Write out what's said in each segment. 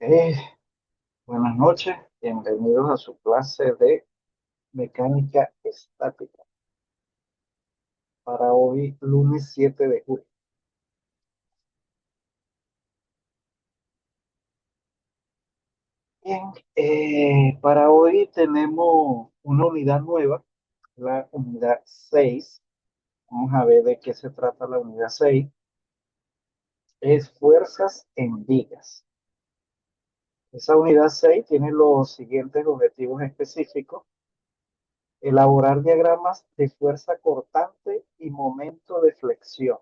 Eh, Buenas noches, bienvenidos a su clase de mecánica estática para hoy, lunes 7 de julio. Bien, para hoy tenemos una unidad nueva, la unidad 6. Vamos a ver de qué se trata la unidad 6. Es fuerzas en vigas. Esa unidad 6 tiene los siguientes objetivos específicos: elaborar diagramas de fuerza cortante y momento de flexión,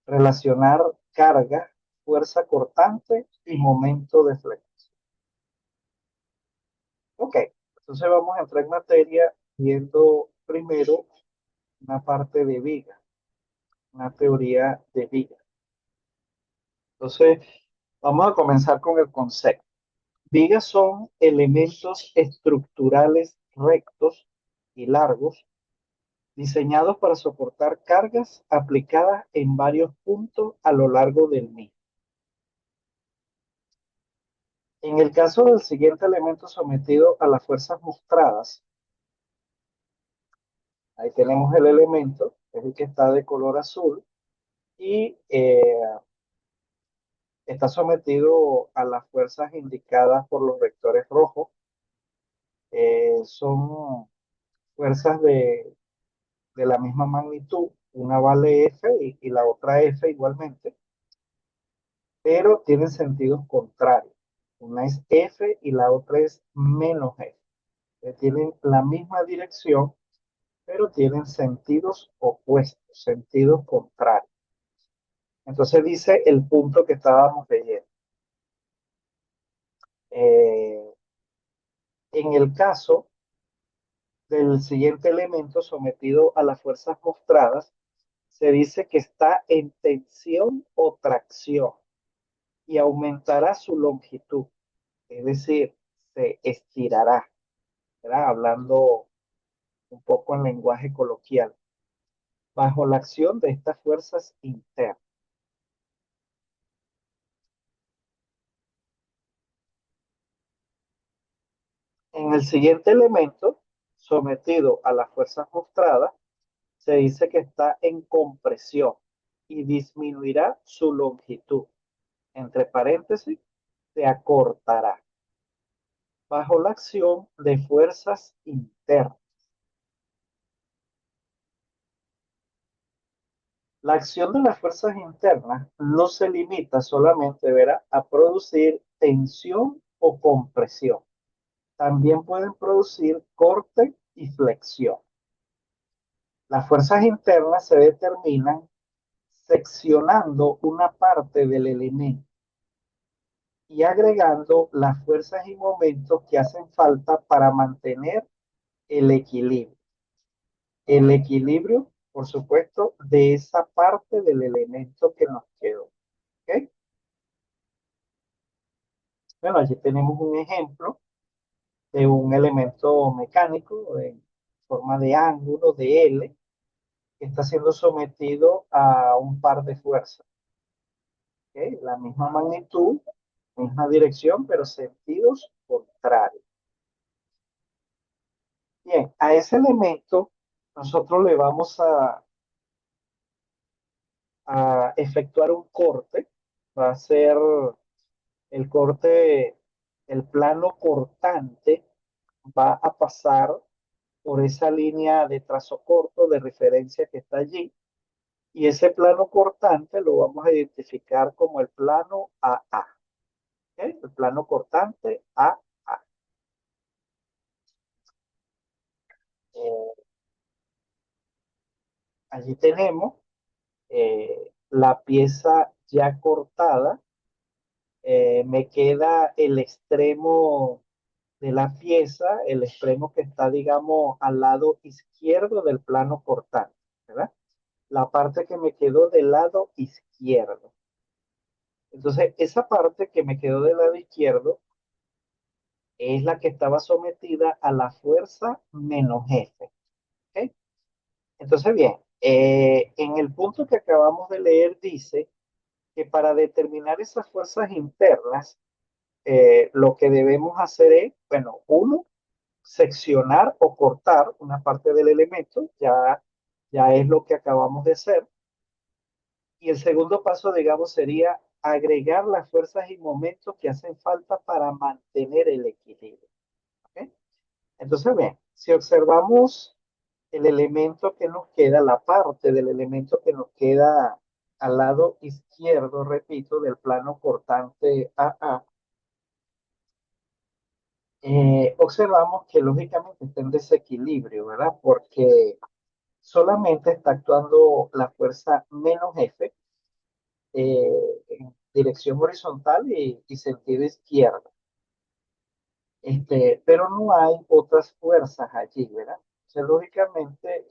relacionar carga, fuerza cortante y momento de flexión. Ok, entonces vamos a entrar en materia viendo primero una parte de viga, una teoría de viga. Entonces, vamos a comenzar con el concepto. Vigas son elementos estructurales rectos y largos diseñados para soportar cargas aplicadas en varios puntos a lo largo del mismo. En el caso del siguiente elemento sometido a las fuerzas mostradas, ahí tenemos el elemento, es el que está de color azul, y está sometido a las fuerzas indicadas por los vectores rojos. Son fuerzas de la misma magnitud, una vale F y la otra F igualmente, pero tienen sentidos contrarios. Una es F y la otra es menos F. Tienen la misma dirección, pero tienen sentidos opuestos, sentidos contrarios. Entonces dice el punto que estábamos leyendo. Eh, en el caso del siguiente elemento sometido a las fuerzas mostradas, se dice que está en tensión o tracción y aumentará su longitud, es decir, se estirará, ¿verdad? Hablando un poco en lenguaje coloquial, bajo la acción de estas fuerzas internas. En el siguiente elemento, sometido a las fuerzas mostradas, se dice que está en compresión y disminuirá su longitud. Entre paréntesis, se acortará bajo la acción de fuerzas internas. La acción de las fuerzas internas no se limita solamente, ¿verá?, a producir tensión o compresión. También pueden producir corte y flexión. Las fuerzas internas se determinan seccionando una parte del elemento y agregando las fuerzas y momentos que hacen falta para mantener el equilibrio. El equilibrio, por supuesto, de esa parte del elemento que nos quedó. ¿Ok? Bueno, allí tenemos un ejemplo de un elemento mecánico en forma de ángulo de L que está siendo sometido a un par de fuerzas. ¿Ok? La misma magnitud, misma dirección, pero sentidos contrarios. Bien, a ese elemento nosotros le vamos a efectuar un corte. Va a ser el corte, el plano cortante va a pasar por esa línea de trazo corto de referencia que está allí. Y ese plano cortante lo vamos a identificar como el plano AA. ¿Ok? El plano cortante AA. Eh, Allí tenemos la pieza ya cortada. Me queda el extremo de la pieza, el extremo que está, digamos, al lado izquierdo del plano cortante, ¿verdad? La parte que me quedó del lado izquierdo. Entonces, esa parte que me quedó del lado izquierdo es la que estaba sometida a la fuerza menos F. ¿Ok? Entonces, bien, en el punto que acabamos de leer dice que para determinar esas fuerzas internas, lo que debemos hacer es, bueno, uno, seccionar o cortar una parte del elemento, ya es lo que acabamos de hacer. Y el segundo paso, digamos, sería agregar las fuerzas y momentos que hacen falta para mantener el equilibrio. ¿Ok? Entonces, bien, si observamos el elemento que nos queda, la parte del elemento que nos queda al lado izquierdo, repito, del plano cortante AA, observamos que lógicamente está en desequilibrio, ¿verdad? Porque solamente está actuando la fuerza menos F en dirección horizontal y sentido izquierdo. Pero no hay otras fuerzas allí, ¿verdad? O sea, lógicamente,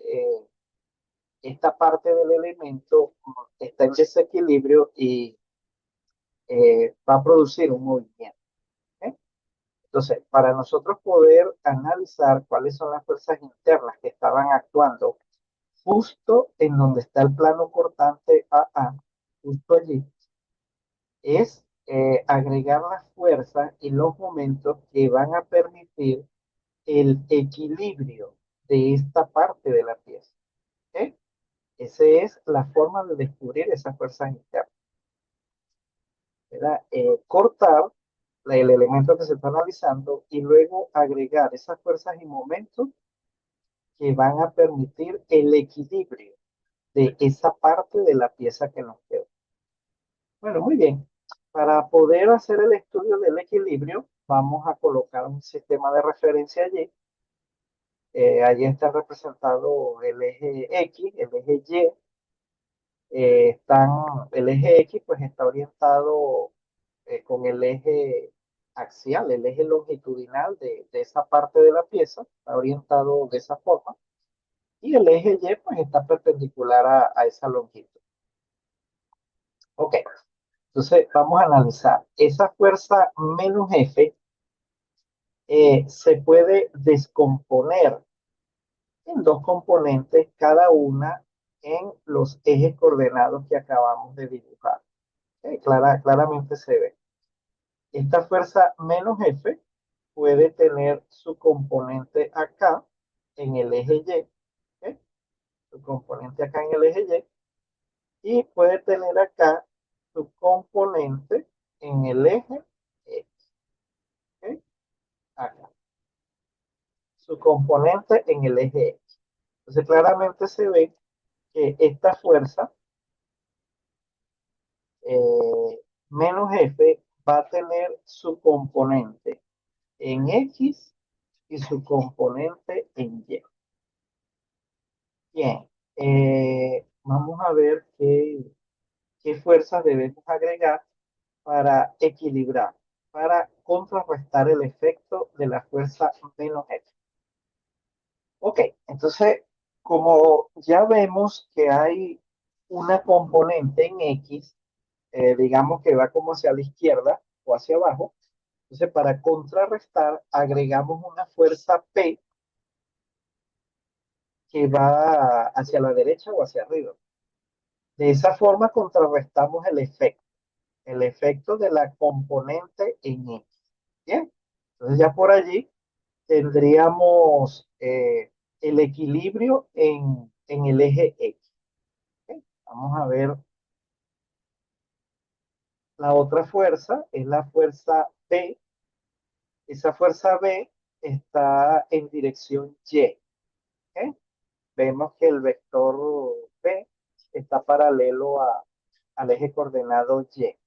esta parte del elemento está en desequilibrio y va a producir un movimiento. ¿Eh? Entonces, para nosotros poder analizar cuáles son las fuerzas internas que estaban actuando justo en donde está el plano cortante AA, justo allí, es agregar las fuerzas y los momentos que van a permitir el equilibrio de esta parte de la pieza. ¿Ok? Esa es la forma de descubrir esas fuerzas internas. ¿Verdad? Cortar el elemento que se está analizando y luego agregar esas fuerzas y momentos que van a permitir el equilibrio de esa parte de la pieza que nos queda. Bueno, muy bien. Para poder hacer el estudio del equilibrio, vamos a colocar un sistema de referencia allí. Allí está representado el eje X, el eje Y. El eje X pues está orientado con el eje axial, el eje longitudinal de esa parte de la pieza, está orientado de esa forma. Y el eje Y pues está perpendicular a esa longitud. Ok, entonces vamos a analizar. Esa fuerza menos F se puede descomponer en dos componentes, cada una en los ejes coordenados que acabamos de dibujar. Claramente se ve. Esta fuerza menos F puede tener su componente acá en el eje Y, ¿ok? Su componente acá en el eje Y, y puede tener acá su componente en el eje X, ¿ok? Acá. Su componente en el eje X. Entonces claramente se ve que esta fuerza menos F va a tener su componente en X y su componente en Y. Bien, vamos a ver qué fuerzas debemos agregar para equilibrar, para contrarrestar el efecto de la fuerza menos F. Ok, entonces, como ya vemos que hay una componente en X, digamos que va como hacia la izquierda o hacia abajo, entonces para contrarrestar agregamos una fuerza P que va hacia la derecha o hacia arriba. De esa forma contrarrestamos el efecto de la componente en X. Bien, entonces ya por allí tendríamos el equilibrio en el eje X. ¿Ok? Vamos a ver la otra fuerza, es la fuerza B. Esa fuerza B está en dirección Y. ¿Ok? Vemos que el vector B está paralelo al eje coordenado Y.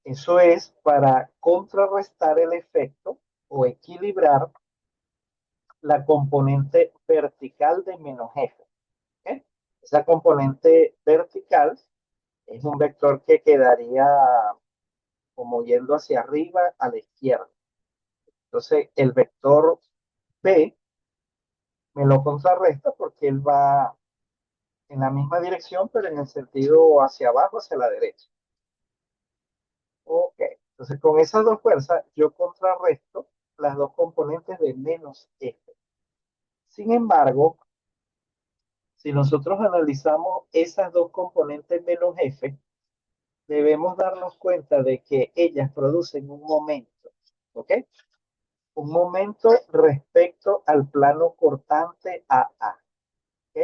Eso es para contrarrestar el efecto o equilibrar la componente vertical de menos F. ¿Ok? Esa componente vertical es un vector que quedaría como yendo hacia arriba a la izquierda. Entonces, el vector B me lo contrarresta porque él va en la misma dirección, pero en el sentido hacia abajo, hacia la derecha. Ok, entonces con esas dos fuerzas yo contrarresto las dos componentes de menos F. Sin embargo, si nosotros analizamos esas dos componentes menos F, debemos darnos cuenta de que ellas producen un momento, ¿ok? Un momento respecto al plano cortante AA, ¿ok?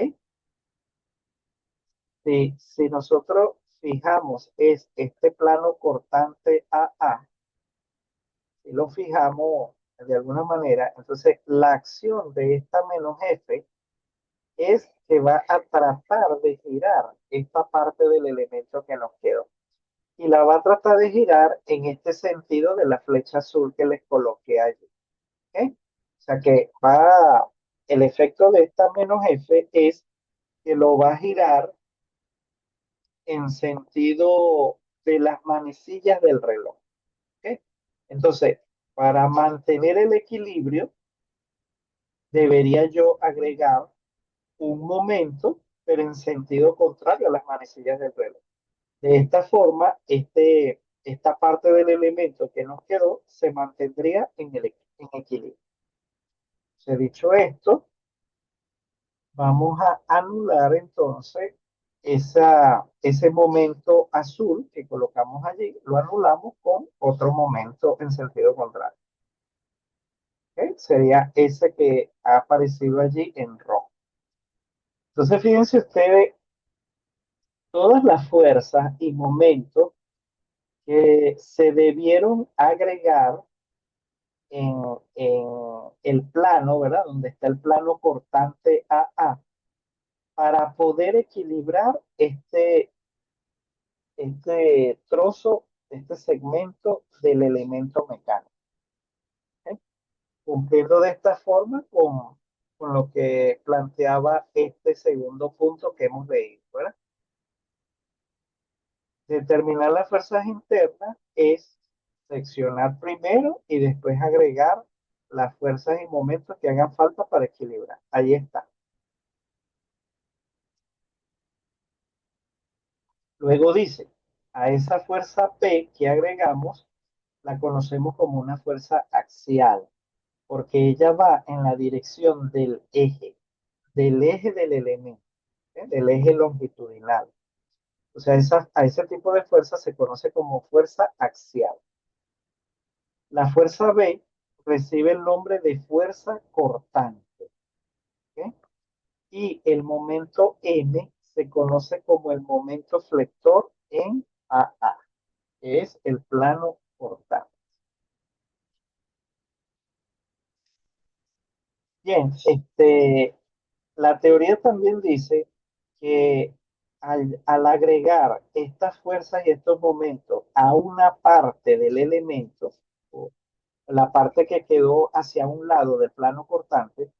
Si nosotros fijamos es este plano cortante AA, si lo fijamos de alguna manera, entonces la acción de esta menos F es que va a tratar de girar esta parte del elemento que nos quedó. Y la va a tratar de girar en este sentido de la flecha azul que les coloqué allí. ¿Ok? O sea que el efecto de esta menos F es que lo va a girar en sentido de las manecillas del reloj. ¿Ok? Entonces, para mantener el equilibrio, debería yo agregar un momento, pero en sentido contrario a las manecillas del reloj. De esta forma, esta parte del elemento que nos quedó se mantendría en equilibrio. Se dicho esto, vamos a anular entonces ese momento azul que colocamos allí, lo anulamos con otro momento en sentido contrario. ¿Okay? Sería ese que ha aparecido allí en rojo. Entonces, fíjense ustedes, todas las fuerzas y momentos que se debieron agregar en el plano, ¿verdad? Donde está el plano cortante AA, para poder equilibrar este trozo, este segmento del elemento mecánico. ¿Ok? Cumpliendo de esta forma con lo que planteaba este segundo punto que hemos leído, ¿verdad? Determinar las fuerzas internas es seccionar primero y después agregar las fuerzas y momentos que hagan falta para equilibrar. Ahí está. Luego dice, a esa fuerza P que agregamos, la conocemos como una fuerza axial, porque ella va en la dirección del eje del elemento, ¿eh? Del eje longitudinal. O sea, a ese tipo de fuerza se conoce como fuerza axial. La fuerza B recibe el nombre de fuerza cortante, ¿ok? Y el momento M se conoce como el momento flector en AA, que es el plano cortante. Bien, la teoría también dice que al agregar estas fuerzas y estos momentos a una parte del elemento, o la parte que quedó hacia un lado del plano cortante,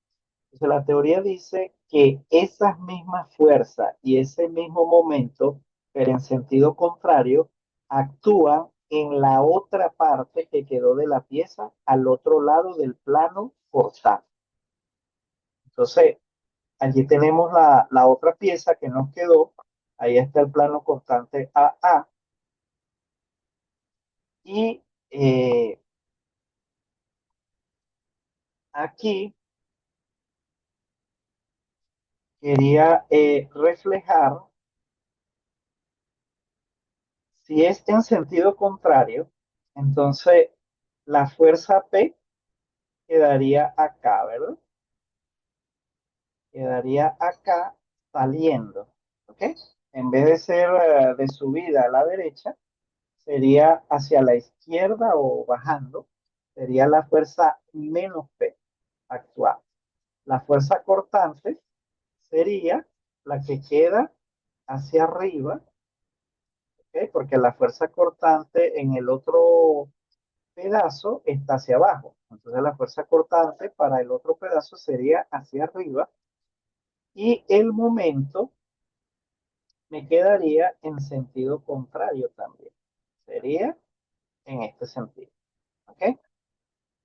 entonces la teoría dice que esas mismas fuerzas y ese mismo momento, pero en sentido contrario, actúan en la otra parte que quedó de la pieza al otro lado del plano cortante. Entonces, allí tenemos la otra pieza que nos quedó. Ahí está el plano constante AA. Y aquí quería reflejar, si es en sentido contrario, entonces la fuerza P quedaría acá, ¿verdad? Quedaría acá saliendo, ¿ok? En vez de ser de subida a la derecha, sería hacia la izquierda o bajando, sería la fuerza menos P actual. La fuerza cortante sería la que queda hacia arriba, ¿ok? Porque la fuerza cortante en el otro pedazo está hacia abajo. Entonces la fuerza cortante para el otro pedazo sería hacia arriba y el momento me quedaría en sentido contrario también. Sería en este sentido. ¿Ok?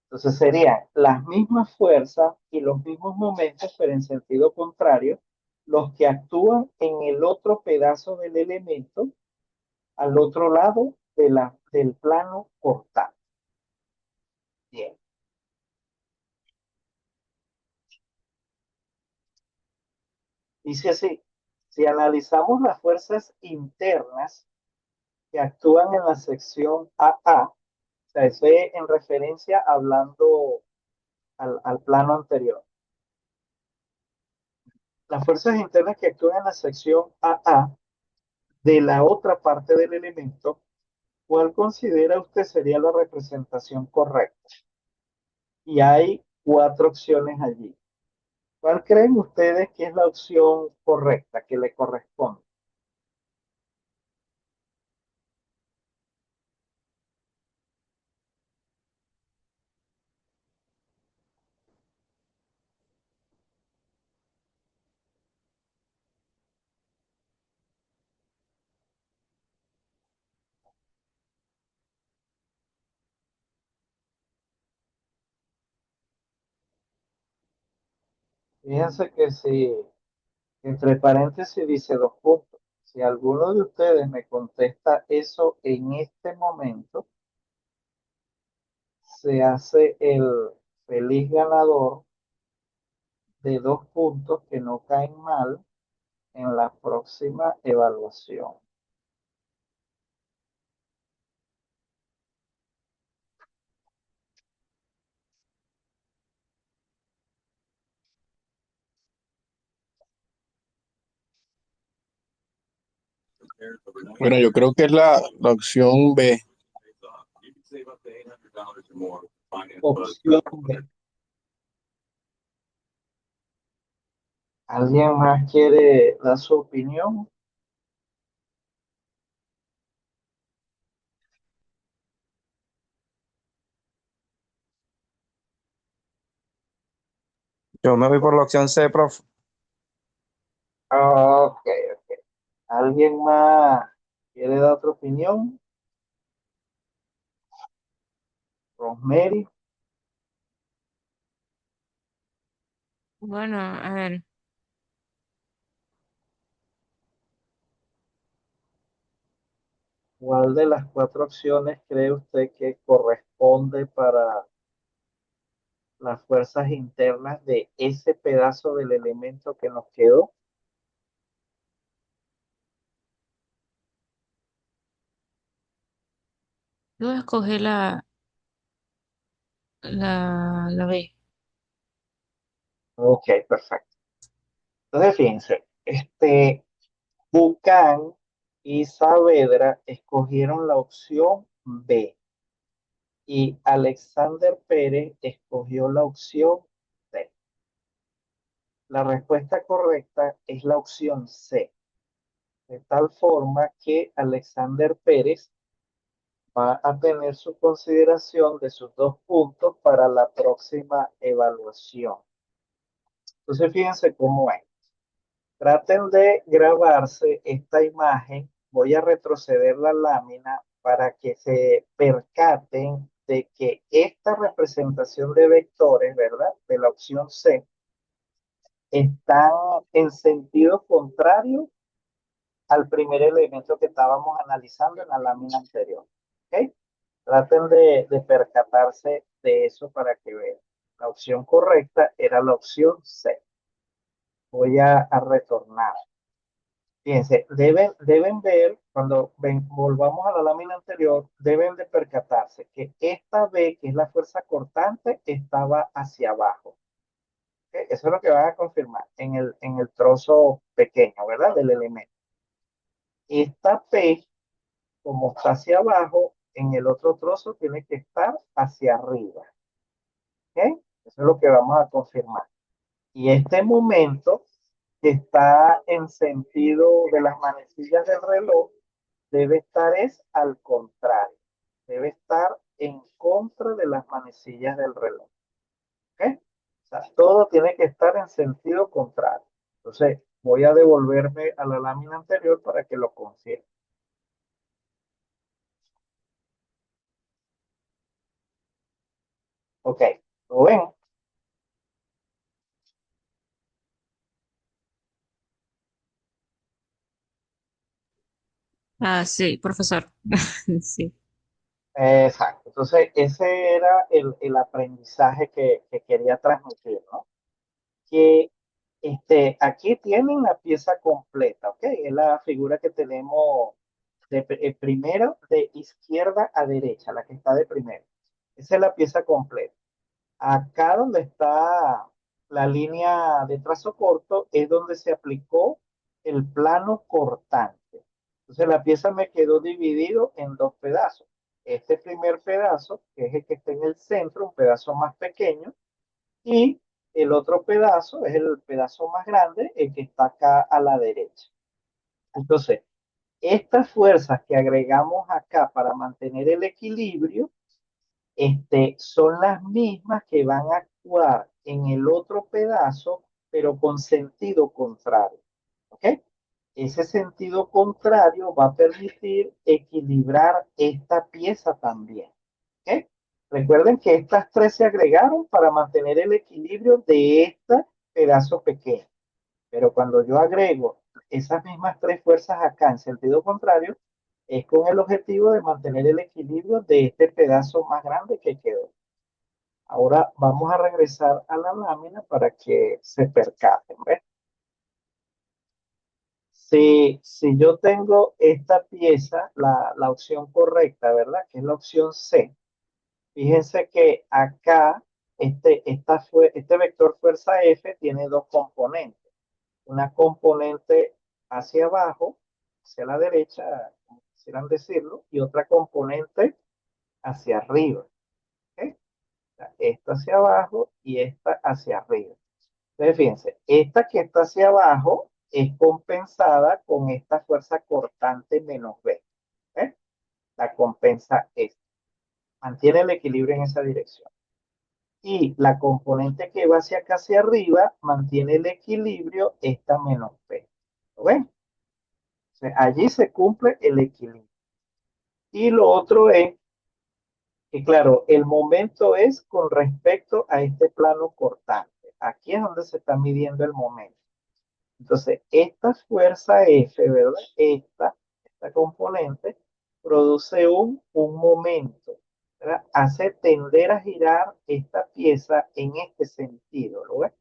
Entonces serían las mismas fuerzas y los mismos momentos, pero en sentido contrario, los que actúan en el otro pedazo del elemento al otro lado del plano cortante. Bien. Dice así, si analizamos las fuerzas internas que actúan en la sección AA, o sea, eso es en referencia hablando al plano anterior. Las fuerzas internas que actúan en la sección AA de la otra parte del elemento, ¿cuál considera usted sería la representación correcta? Y hay cuatro opciones allí. ¿Cuál creen ustedes que es la opción correcta, que le corresponde? Fíjense que si entre paréntesis dice dos puntos. Si alguno de ustedes me contesta eso en este momento, se hace el feliz ganador de 2 puntos que no caen mal en la próxima evaluación. Bueno, yo creo que es la opción B. Opción B. ¿Alguien más quiere dar su opinión? Yo me voy por la opción C, profe. Ok, ok. ¿Alguien más quiere dar otra opinión? Rosemary, Bueno, a ver, ¿cuál de las cuatro opciones cree usted que corresponde para las fuerzas internas de ese pedazo del elemento que nos quedó? yo voy a escoger la B. Ok, perfecto. Entonces, fíjense, Bucán y Saavedra escogieron la opción B y Alexander Pérez escogió la opción C. La respuesta correcta es la opción C, de tal forma que Alexander Pérez va a tener su consideración de sus 2 puntos para la próxima evaluación. Entonces, fíjense cómo es. Traten de grabarse esta imagen. Voy a retroceder la lámina para que se percaten de que esta representación de vectores, ¿verdad? De la opción C, están en sentido contrario al primer elemento que estábamos analizando en la lámina anterior. ¿Ok? Traten de percatarse de eso para que vean. La opción correcta era la opción C. Voy a retornar. Fíjense, deben ver, cuando volvamos a la lámina anterior, deben de percatarse que esta B, que es la fuerza cortante, estaba hacia abajo. ¿Ok? Eso es lo que van a confirmar en el trozo pequeño, ¿verdad? Del elemento. Esta P, como está hacia abajo, en el otro trozo tiene que estar hacia arriba. ¿Ok? Eso es lo que vamos a confirmar. Y este momento que está en sentido de las manecillas del reloj debe estar es al contrario. Debe estar en contra de las manecillas del reloj. ¿Ok? O sea, todo tiene que estar en sentido contrario. Entonces, voy a devolverme a la lámina anterior para que lo confirme. Ok, ¿lo ven? Ah, sí, profesor. Sí. Exacto. Entonces, ese era el aprendizaje que quería transmitir, ¿no? Que aquí tienen la pieza completa, ¿ok? Es la figura que tenemos primero de izquierda a derecha, la que está de primero. Esa es la pieza completa. Acá donde está la línea de trazo corto es donde se aplicó el plano cortante. Entonces la pieza me quedó dividido en dos pedazos. Este primer pedazo, que es el que está en el centro, un pedazo más pequeño, y el otro pedazo es el pedazo más grande, el que está acá a la derecha. Entonces, estas fuerzas que agregamos acá para mantener el equilibrio, son las mismas que van a actuar en el otro pedazo, pero con sentido contrario. ¿Ok? Ese sentido contrario va a permitir equilibrar esta pieza también. ¿Ok? Recuerden que estas tres se agregaron para mantener el equilibrio de este pedazo pequeño. Pero cuando yo agrego esas mismas tres fuerzas acá en sentido contrario, es con el objetivo de mantener el equilibrio de este pedazo más grande que quedó. Ahora vamos a regresar a la lámina para que se percaten. ¿Ves? Si yo tengo esta pieza, la opción correcta, ¿verdad? Que es la opción C. Fíjense que acá este vector fuerza F tiene dos componentes. Una componente hacia abajo, hacia la derecha, como quisieran decirlo, y otra componente hacia arriba. ¿Ok? Esta hacia abajo y esta hacia arriba. Entonces, fíjense, esta que está hacia abajo es compensada con esta fuerza cortante menos B. ¿Eh? La compensa esta. Mantiene el equilibrio en esa dirección. Y la componente que va hacia acá hacia arriba mantiene el equilibrio esta menos B. ¿Lo ven? O sea, allí se cumple el equilibrio. Y lo otro es que, claro, el momento es con respecto a este plano cortante. Aquí es donde se está midiendo el momento. Entonces, esta fuerza F, ¿verdad? Esta componente produce un momento, ¿verdad? Hace tender a girar esta pieza en este sentido, ¿lo ves?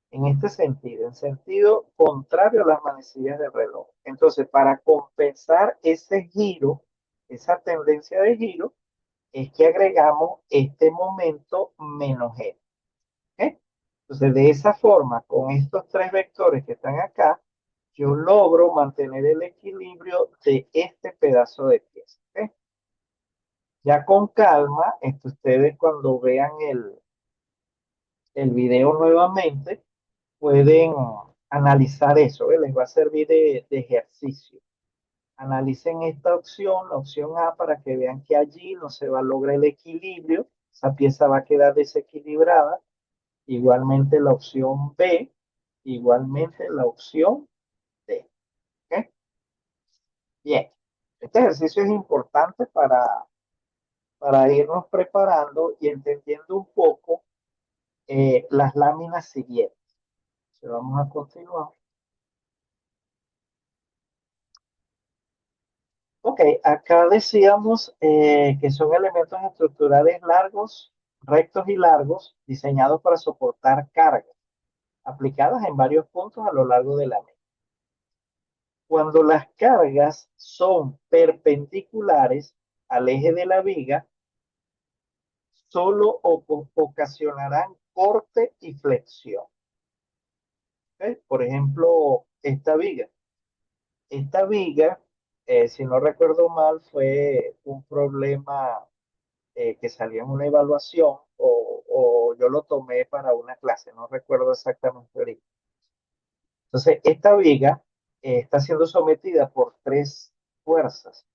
En este sentido, en sentido contrario a las manecillas del reloj. Entonces, para compensar ese giro, esa tendencia de giro, es que agregamos este momento menos G. ¿Ok? Entonces, de esa forma, con estos tres vectores que están acá, yo logro mantener el equilibrio de este pedazo de pieza. ¿Ok? Ya con calma, ustedes cuando vean el video nuevamente, pueden analizar eso, ¿eh? Les va a servir de ejercicio. Analicen esta opción, la opción A, para que vean que allí no se va a lograr el equilibrio, esa pieza va a quedar desequilibrada. Igualmente la opción B, igualmente la opción D. ¿Ok? Bien, este ejercicio es importante para irnos preparando y entendiendo un poco las láminas siguientes. Entonces, vamos a continuar. Ok, acá decíamos que son elementos estructurales largos, rectos y largos, diseñados para soportar cargas, aplicadas en varios puntos a lo largo de la mesa. Cuando las cargas son perpendiculares al eje de la viga, solo ocasionarán corte y flexión. ¿Okay? Por ejemplo, esta viga. Esta viga, si no recuerdo mal, fue un problema que salió en una evaluación o yo lo tomé para una clase, no recuerdo exactamente ahorita. Entonces, esta viga está siendo sometida por tres fuerzas.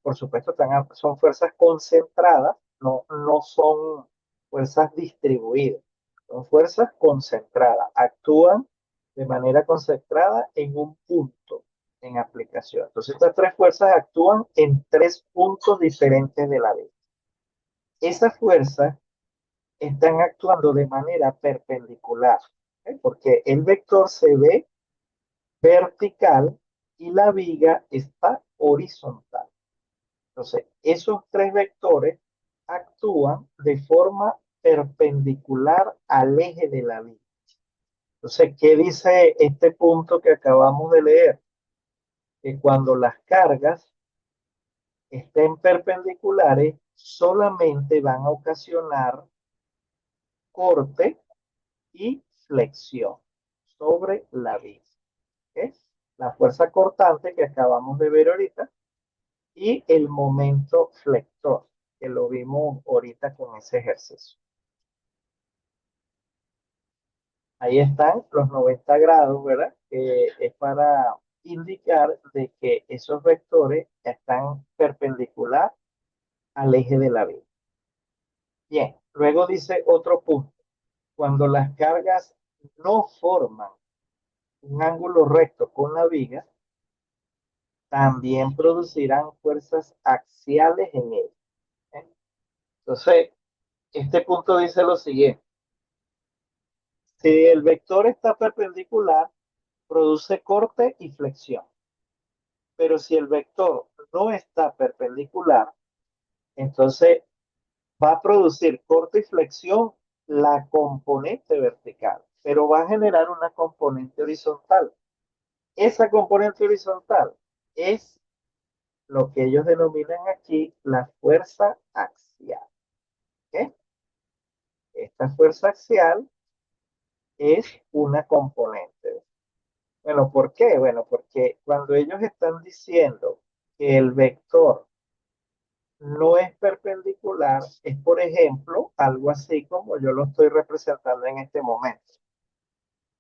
Por supuesto, son fuerzas concentradas, no son fuerzas distribuidas, son fuerzas concentradas. Actúan de manera concentrada en un punto en aplicación. Entonces, estas tres fuerzas actúan en tres puntos diferentes de la viga. Esas fuerzas están actuando de manera perpendicular, porque el vector se ve vertical y la viga está horizontal. Entonces, esos tres vectores actúan de forma perpendicular al eje de la viga. Entonces, ¿qué dice este punto que acabamos de leer? que cuando las cargas estén perpendiculares, solamente van a ocasionar corte y flexión sobre la viga. ¿Ok? La fuerza cortante que acabamos de ver ahorita y el momento flector, que lo vimos ahorita con ese ejercicio. Ahí están los 90 grados, ¿verdad? Es para indicar de que esos vectores están perpendicular al eje de la viga. Bien, luego dice otro punto. Cuando las cargas no forman un ángulo recto con la viga, también producirán fuerzas axiales en él. ¿Eh? Entonces, este punto dice lo siguiente. Si el vector está perpendicular, produce corte y flexión. Pero si el vector no está perpendicular, entonces va a producir corte y flexión la componente vertical, pero va a generar una componente horizontal. Esa componente horizontal es lo que ellos denominan aquí la fuerza axial. ¿Ok? Esta fuerza axial es una componente. Bueno, ¿por qué? Bueno, porque cuando ellos están diciendo que el vector no es perpendicular, es por ejemplo algo así como yo lo estoy representando en este momento.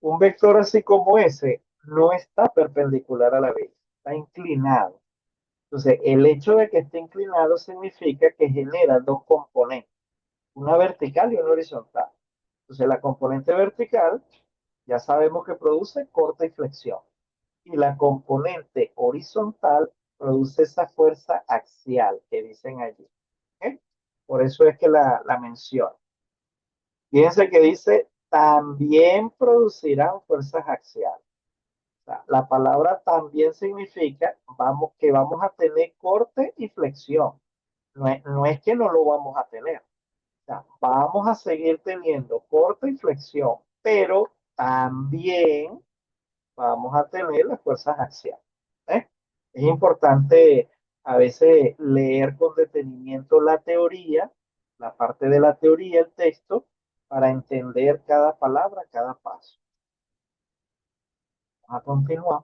Un vector así como ese no está perpendicular a la viga, está inclinado. Entonces, el hecho de que esté inclinado significa que genera dos componentes, una vertical y una horizontal. Entonces, la componente vertical ya sabemos que produce corte y flexión. Y la componente horizontal produce esa fuerza axial que dicen allí. ¿Ok? Por eso es que la menciono. Fíjense que dice, también producirán fuerzas axiales. O sea, la palabra también significa que vamos a tener corte y flexión. No es que no lo vamos a tener. O sea, vamos a seguir teniendo corte y flexión, pero también vamos a tener las fuerzas axiales. ¿Eh? Es importante a veces leer con detenimiento la teoría, la parte de la teoría, el texto, para entender cada palabra, cada paso. Vamos a continuar.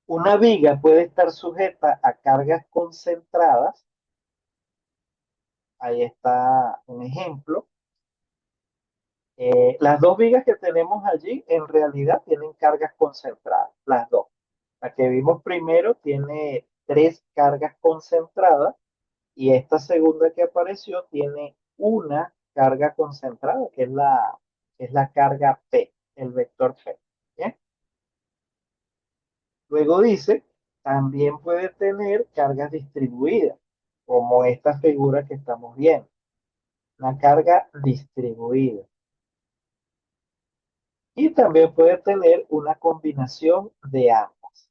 Una viga puede estar sujeta a cargas concentradas. Ahí está un ejemplo. Las dos vigas que tenemos allí en realidad tienen cargas concentradas, las dos. La que vimos primero tiene 3 cargas concentradas y esta segunda que apareció tiene una carga concentrada, es la carga P, el vector P. ¿Bien? Luego dice, también puede tener cargas distribuidas, como esta figura que estamos viendo, una carga distribuida. Y también puede tener una combinación de ambas.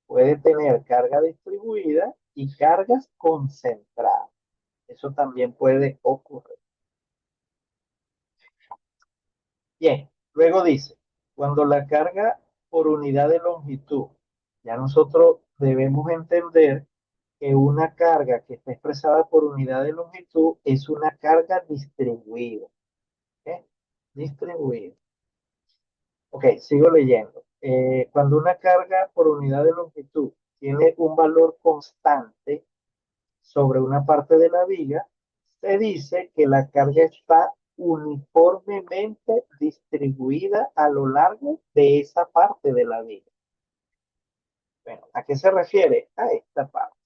Puede tener carga distribuida y cargas concentradas. Eso también puede ocurrir. Bien, luego dice, cuando la carga por unidad de longitud, ya nosotros debemos entender que una carga que está expresada por unidad de longitud es una carga distribuida. ¿Ok? Distribuida. Ok, sigo leyendo. Cuando una carga por unidad de longitud tiene un valor constante sobre una parte de la viga, se dice que la carga está uniformemente distribuida a lo largo de esa parte de la viga. Bueno, ¿a qué se refiere? A esta parte.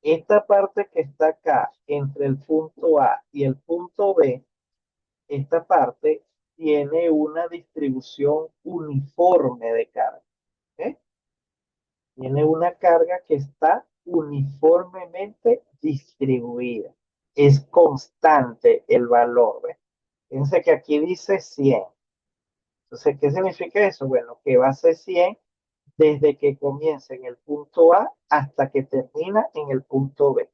Esta parte que está acá entre el punto A y el punto B, esta parte tiene una distribución uniforme de carga. ¿Eh? Tiene una carga que está uniformemente distribuida. Es constante el valor. ¿Ves? Fíjense que aquí dice 100. Entonces, ¿qué significa eso? Bueno, que va a ser 100 desde que comienza en el punto A hasta que termina en el punto B.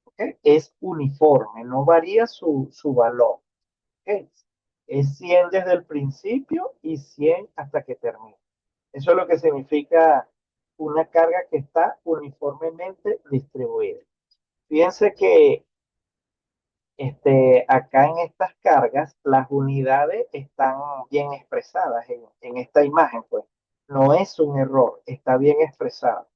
¿Okay? Es uniforme, no varía su valor. ¿Okay? Es 100 desde el principio y 100 hasta que termina. Eso es lo que significa una carga que está uniformemente distribuida. Fíjense que acá en estas cargas, las unidades están bien expresadas en esta imagen, pues. No es un error, está bien expresado.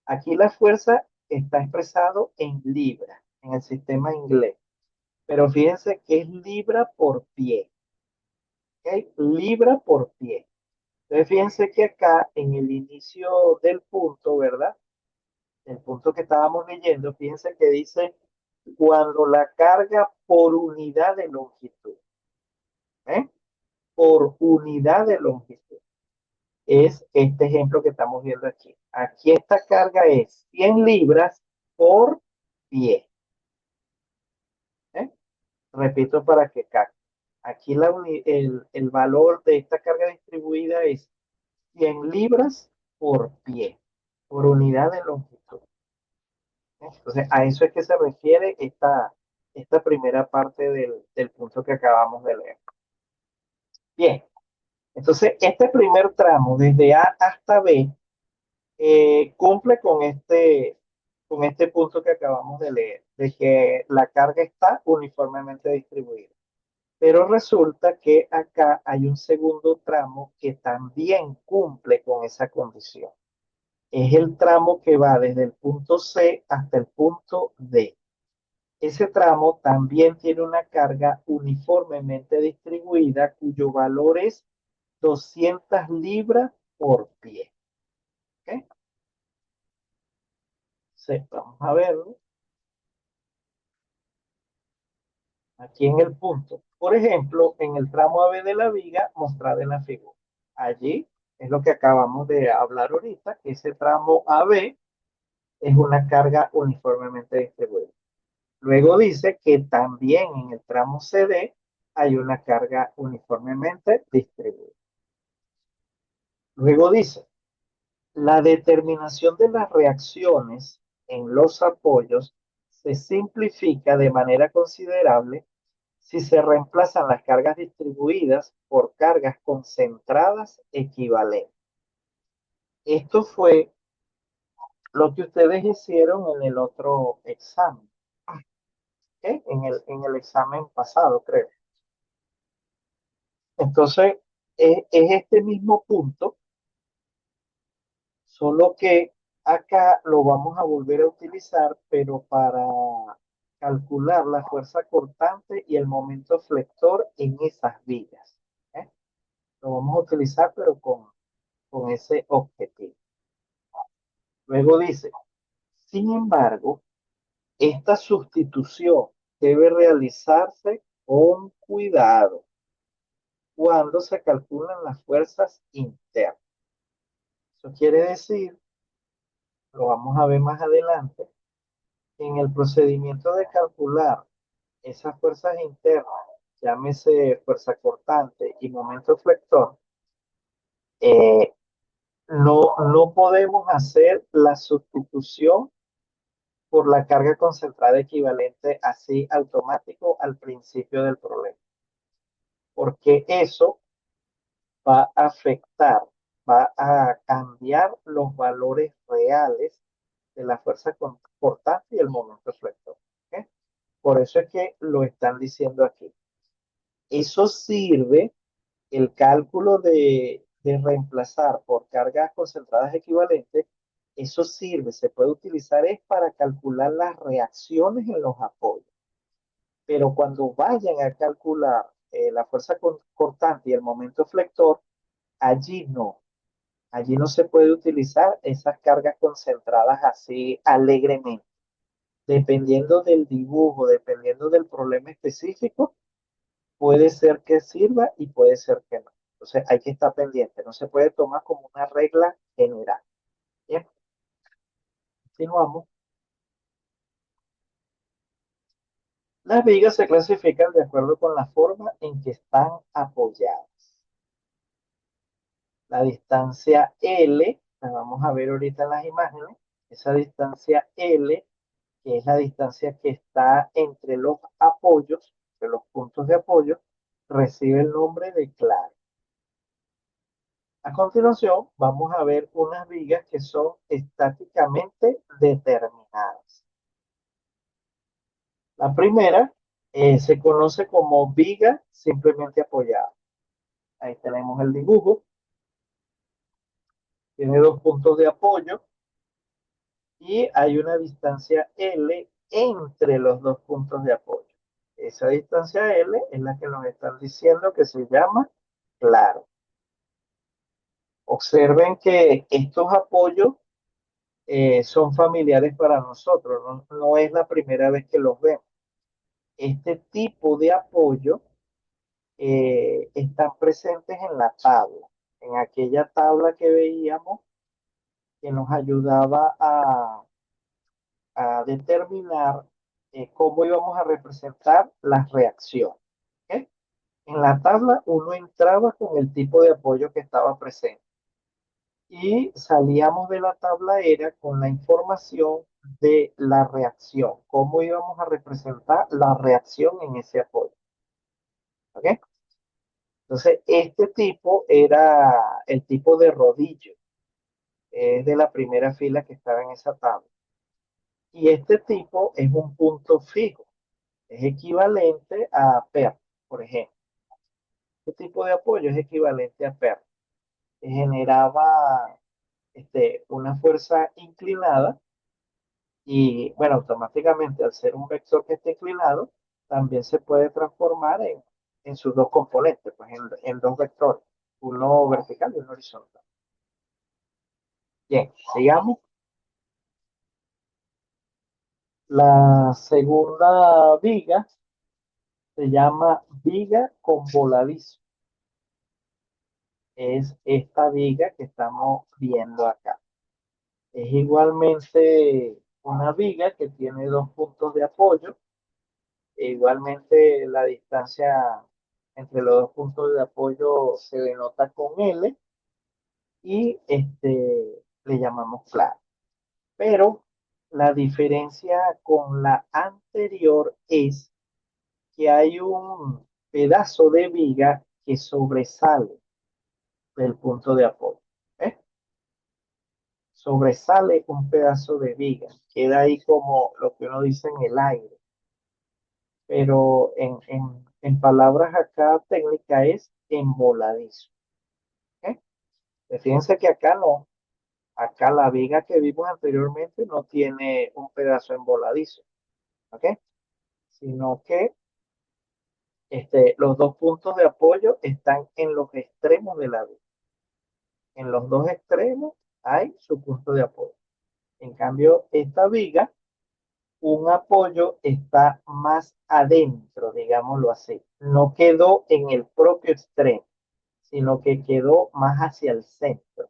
Aquí la fuerza está expresado en libra, en el sistema inglés. Pero fíjense que es libra por pie. ¿Ok? Libra por pie. Entonces fíjense que acá en el inicio del punto, ¿verdad? El punto que estábamos leyendo, fíjense que dice cuando la carga por unidad de longitud, ¿eh? Por unidad de longitud. Es este ejemplo que estamos viendo aquí. Aquí esta carga es 100 libras por pie. ¿Eh? Repito para que capte. Aquí el valor de esta carga distribuida es 100 libras por pie, por unidad de longitud. Entonces, a eso es que se refiere esta primera parte del punto que acabamos de leer. Bien, entonces este primer tramo, desde A hasta B, cumple con este punto que acabamos de leer, de que la carga está uniformemente distribuida. Pero resulta que acá hay un segundo tramo que también cumple con esa condición. Es el tramo que va desde el punto C hasta el punto D. Ese tramo también tiene una carga uniformemente distribuida cuyo valor es 200 libras por pie. ¿Ok? Sí, vamos a verlo aquí en el punto. Por ejemplo, en el tramo AB de la viga mostrado en la figura. Allí es lo que acabamos de hablar ahorita. Ese tramo AB es una carga uniformemente distribuida. Luego dice que también en el tramo CD hay una carga uniformemente distribuida. Luego dice, la determinación de las reacciones en los apoyos se simplifica de manera considerable si se reemplazan las cargas distribuidas por cargas concentradas equivalentes. Esto fue lo que ustedes hicieron en el otro examen, ¿ok? En el examen pasado, creo. Entonces, es este mismo punto, solo que acá lo vamos a volver a utilizar, pero para calcular la fuerza cortante y el momento flector en esas vigas. ¿Eh? Lo vamos a utilizar, pero con ese objetivo. Luego dice, sin embargo, esta sustitución debe realizarse con cuidado cuando se calculan las fuerzas internas. Eso quiere decir, lo vamos a ver más adelante, en el procedimiento de calcular esas fuerzas internas, llámese fuerza cortante y momento flector, eh, no podemos hacer la sustitución por la carga concentrada equivalente así automático al principio del problema, porque eso va a afectar, va a cambiar los valores reales de la fuerza cortante y el momento flector. ¿Okay? Por eso es que lo están diciendo aquí. Eso sirve, el cálculo de reemplazar por cargas concentradas equivalentes, eso sirve, se puede utilizar es para calcular las reacciones en los apoyos. Pero cuando vayan a calcular la fuerza cortante y el momento flector, allí no. Allí no se puede utilizar esas cargas concentradas así alegremente. Dependiendo del dibujo, dependiendo del problema específico, puede ser que sirva y puede ser que no. Entonces hay que estar pendiente. No se puede tomar como una regla general. Bien, continuamos. Las vigas se clasifican de acuerdo con la forma en que están apoyadas. La distancia L, la vamos a ver ahorita en las imágenes, esa distancia L, que es la distancia que está entre los apoyos, entre los puntos de apoyo, recibe el nombre de clave. A continuación, vamos a ver unas vigas que son estáticamente determinadas. La primera se conoce como viga simplemente apoyada. Ahí tenemos el dibujo. Tiene dos puntos de apoyo y hay una distancia L entre los dos puntos de apoyo. Esa distancia L es la que nos están diciendo que se llama claro. Observen que estos apoyos son familiares para nosotros, no es la primera vez que los vemos. Este tipo de apoyo están presentes en la tabla, en aquella tabla que veíamos que nos ayudaba a determinar cómo íbamos a representar las reacciones. ¿Ok? En la tabla uno entraba con el tipo de apoyo que estaba presente y salíamos de la tabla era con la información de la reacción, cómo íbamos a representar la reacción en ese apoyo. ¿Ok? Entonces, este tipo era el tipo de rodillo, es de la primera fila que estaba en esa tabla. Y este tipo es un punto fijo, es equivalente a PER, por ejemplo. Este tipo de apoyo es equivalente a PER. Generaba una fuerza inclinada y, bueno, automáticamente al ser un vector que está inclinado, también se puede transformar en sus dos componentes, pues en dos vectores, uno vertical y uno horizontal. Bien, sigamos. La segunda viga se llama viga con voladizo. Es esta viga que estamos viendo acá. Es igualmente una viga que tiene dos puntos de apoyo. E igualmente la distancia entre los dos puntos de apoyo se denota con L y le llamamos claro. Pero la diferencia con la anterior es que hay un pedazo de viga que sobresale del punto de apoyo. ¿Eh? Sobresale un pedazo de viga, queda ahí como lo que uno dice en el aire, pero en palabras acá técnica es emboladizo. ¿Ok? Fíjense que acá no, acá la viga que vimos anteriormente no tiene un pedazo emboladizo, ¿ok? Sino que los dos puntos de apoyo están en los extremos de la viga. En los dos extremos hay su punto de apoyo. En cambio, esta viga, un apoyo está más adentro, digámoslo así. No quedó en el propio extremo, sino que quedó más hacia el centro.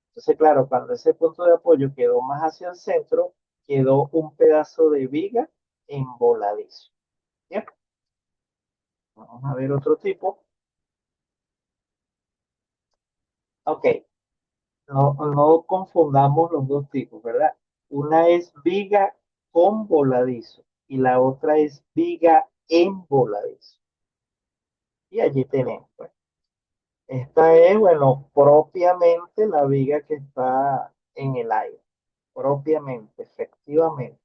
Entonces, claro, cuando ese punto de apoyo quedó más hacia el centro, quedó un pedazo de viga emboladizo. ¿Bien? Vamos a ver otro tipo. Ok, no confundamos los dos tipos, ¿verdad? Una es viga con voladizo y la otra es viga en voladizo. Y allí tenemos, pues. Esta es, bueno, propiamente la viga que está en el aire. Propiamente, efectivamente.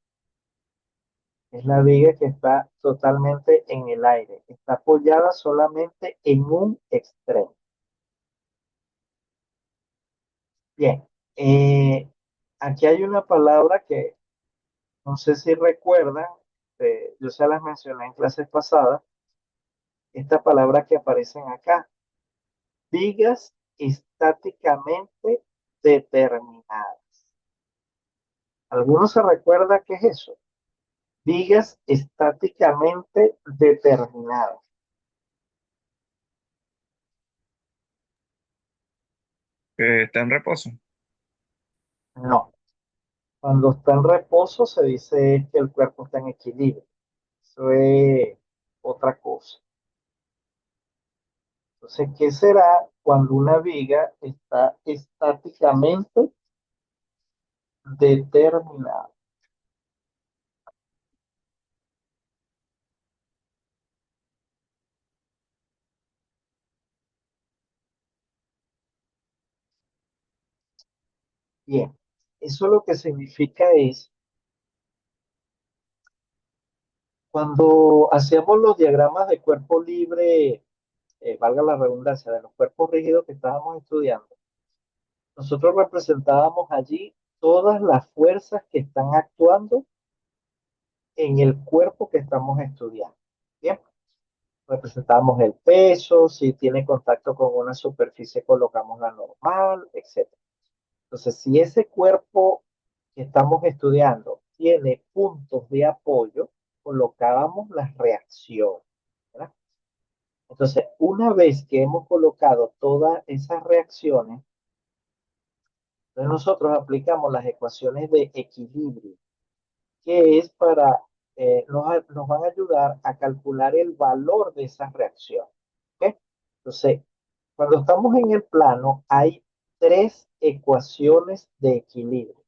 Es la viga que está totalmente en el aire. Está apoyada solamente en un extremo. Bien. Aquí hay una palabra que no sé si recuerdan, yo se las mencioné en clases pasadas, esta palabra que aparecen acá, vigas estáticamente determinadas. ¿Alguno se recuerda qué es eso? Vigas estáticamente determinadas. Que está en reposo. No. Cuando está en reposo se dice que el cuerpo está en equilibrio. Eso es otra cosa. Entonces, ¿qué será cuando una viga está estáticamente determinada? Bien, eso lo que significa es, cuando hacíamos los diagramas de cuerpo libre, valga la redundancia, de los cuerpos rígidos que estábamos estudiando, nosotros representábamos allí todas las fuerzas que están actuando en el cuerpo que estamos estudiando. Bien, representamos el peso, si tiene contacto con una superficie colocamos la normal, etc. Entonces, si ese cuerpo que estamos estudiando tiene puntos de apoyo, colocábamos las reacciones, ¿verdad? Entonces, una vez que hemos colocado todas esas reacciones, entonces nosotros aplicamos las ecuaciones de equilibrio, que es para, nos van a ayudar a calcular el valor de esas reacciones. ¿Ok? Entonces, cuando estamos en el plano, hay tres ecuaciones de equilibrio.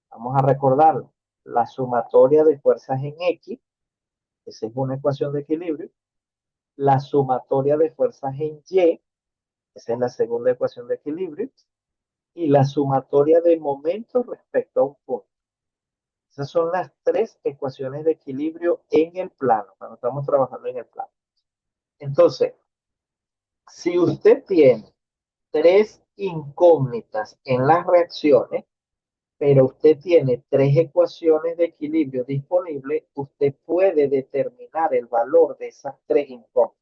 Vamos a recordarlo. La sumatoria de fuerzas en X, esa es una ecuación de equilibrio. La sumatoria de fuerzas en Y, esa es la segunda ecuación de equilibrio. Y la sumatoria de momentos respecto a un punto. Esas son las tres ecuaciones de equilibrio en el plano, cuando estamos trabajando en el plano. Entonces, si usted tiene tres incógnitas en las reacciones, pero usted tiene tres ecuaciones de equilibrio disponibles, usted puede determinar el valor de esas tres incógnitas.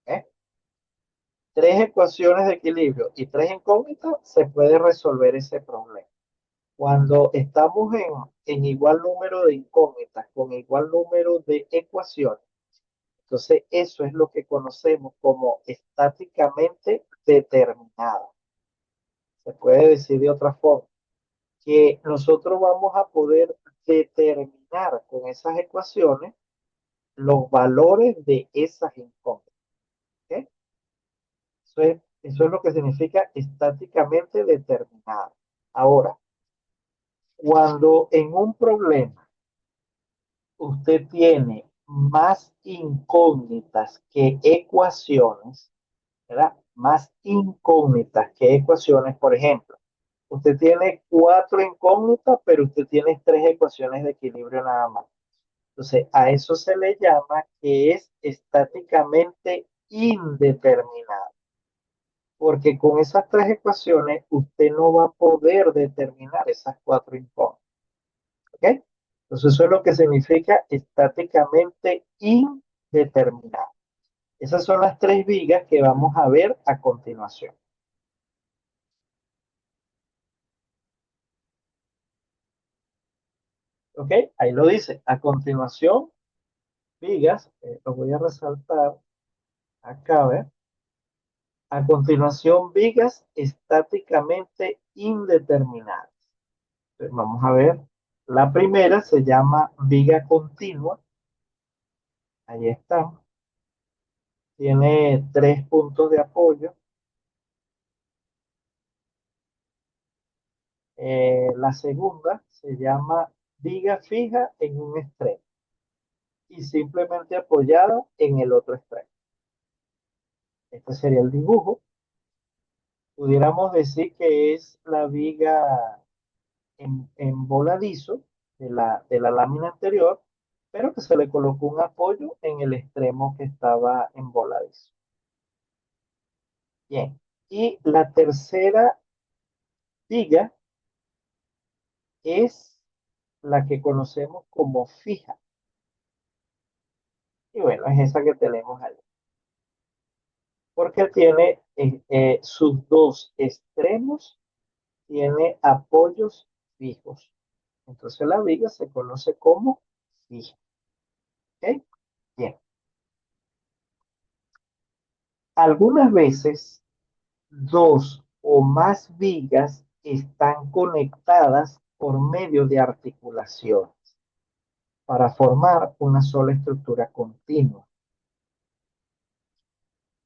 ¿Eh? Tres ecuaciones de equilibrio y tres incógnitas, se puede resolver ese problema. Cuando estamos en igual número de incógnitas con igual número de ecuaciones, entonces eso es lo que conocemos como estáticamente determinada. Se puede decir de otra forma, que nosotros vamos a poder determinar con esas ecuaciones los valores de esas incógnitas. ¿Ok? Eso es lo que significa estáticamente determinada. Ahora, cuando en un problema usted tiene más incógnitas que ecuaciones, ¿verdad? Más incógnitas que ecuaciones, por ejemplo, usted tiene cuatro incógnitas, pero usted tiene tres ecuaciones de equilibrio nada más. Entonces, a eso se le llama que es estáticamente indeterminado, porque con esas tres ecuaciones usted no va a poder determinar esas cuatro incógnitas. ¿Ok? Entonces, eso es lo que significa estáticamente indeterminado. Esas son las tres vigas que vamos a ver a continuación. ¿Ok? Ahí lo dice. A continuación, vigas, lo voy a resaltar acá, ¿ver? A continuación, vigas estáticamente indeterminadas. Entonces, vamos a ver. La primera se llama viga continua. Ahí está. Tiene tres puntos de apoyo. La segunda se llama viga fija en un extremo y simplemente apoyada en el otro extremo. Este sería el dibujo. Pudiéramos decir que es la viga en voladizo de la lámina anterior, pero que se le colocó un apoyo en el extremo que estaba en voladizo. Bien. Y la tercera viga es la que conocemos como fija. Y bueno, es esa que tenemos ahí. Porque tiene sus dos extremos, tiene apoyos fijos. Entonces la viga se conoce como fija. ¿Ok? Bien. Algunas veces dos o más vigas están conectadas por medio de articulaciones para formar una sola estructura continua.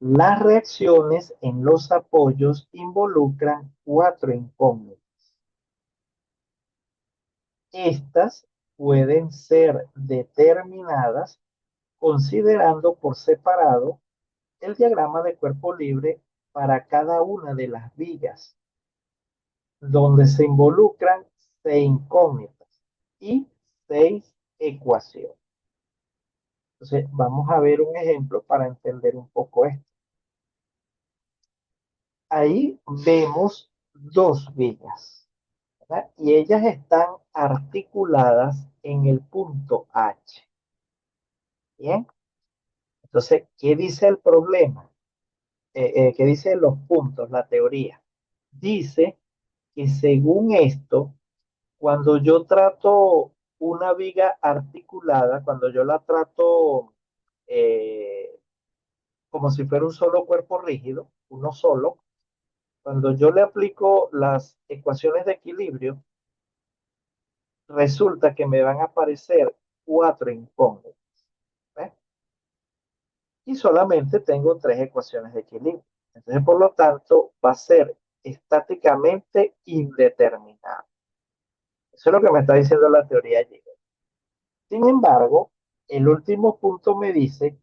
Las reacciones en los apoyos involucran cuatro incógnitas. Estas pueden ser determinadas considerando por separado el diagrama de cuerpo libre para cada una de las vigas. donde se involucran 6 incógnitas y 6 ecuaciones. Entonces, vamos a ver un ejemplo para entender un poco esto. Ahí vemos dos vigas, ¿verdad? Y ellas están articuladas en el punto H. Bien. Entonces, ¿qué dice el problema? ¿Qué dice los puntos, la teoría? Dice que según esto, cuando yo trato una viga articulada, cuando yo la trato eh, como si fuera un solo cuerpo rígido, uno solo, cuando yo le aplico las ecuaciones de equilibrio, resulta que me van a aparecer 4 incógnitas. ¿Ves? Y solamente tengo 3 ecuaciones de equilibrio. Entonces, por lo tanto, va a ser estáticamente indeterminado. Eso es lo que me está diciendo la teoría allí. Sin embargo, el último punto me dice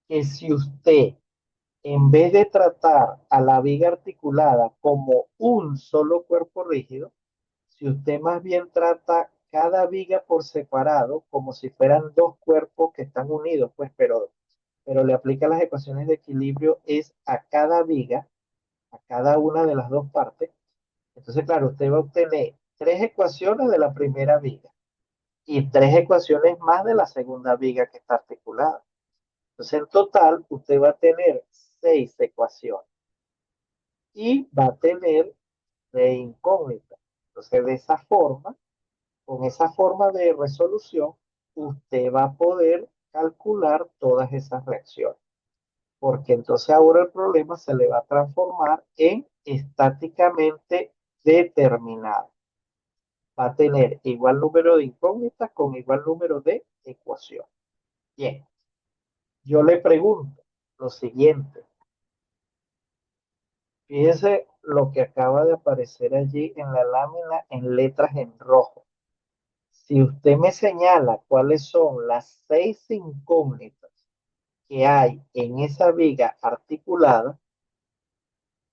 que si usted, en vez de tratar a la viga articulada como un solo cuerpo rígido, si usted más bien trata cada viga por separado, como si fueran dos cuerpos que están unidos, pues, pero le aplica las ecuaciones de equilibrio es a cada viga, a cada una de las dos partes. Entonces, claro, usted va a obtener 3 ecuaciones de la primera viga y 3 ecuaciones más de la segunda viga que está articulada. Entonces, en total, usted va a tener 6 ecuaciones y va a tener 6 incógnitas. Entonces, de esa forma, con esa forma de resolución, usted va a poder calcular todas esas reacciones. Porque entonces ahora el problema se le va a transformar en estáticamente determinado. Va a tener igual número de incógnitas con igual número de ecuaciones. Bien, yo le pregunto lo siguiente. Fíjese lo que acaba de aparecer allí en la lámina en letras en rojo. Si usted me señala cuáles son las 6 incógnitas que hay en esa viga articulada,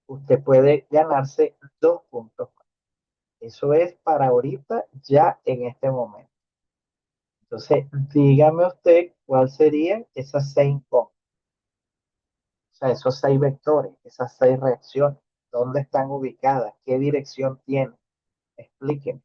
usted puede ganarse 2 puntos. Eso es para ahorita, ya en este momento. Entonces, dígame usted cuál serían esas 6 incógnitas. O sea, esos 6 vectores, esas 6 reacciones. ¿Dónde están ubicadas? ¿Qué dirección tienen? Explíquenme.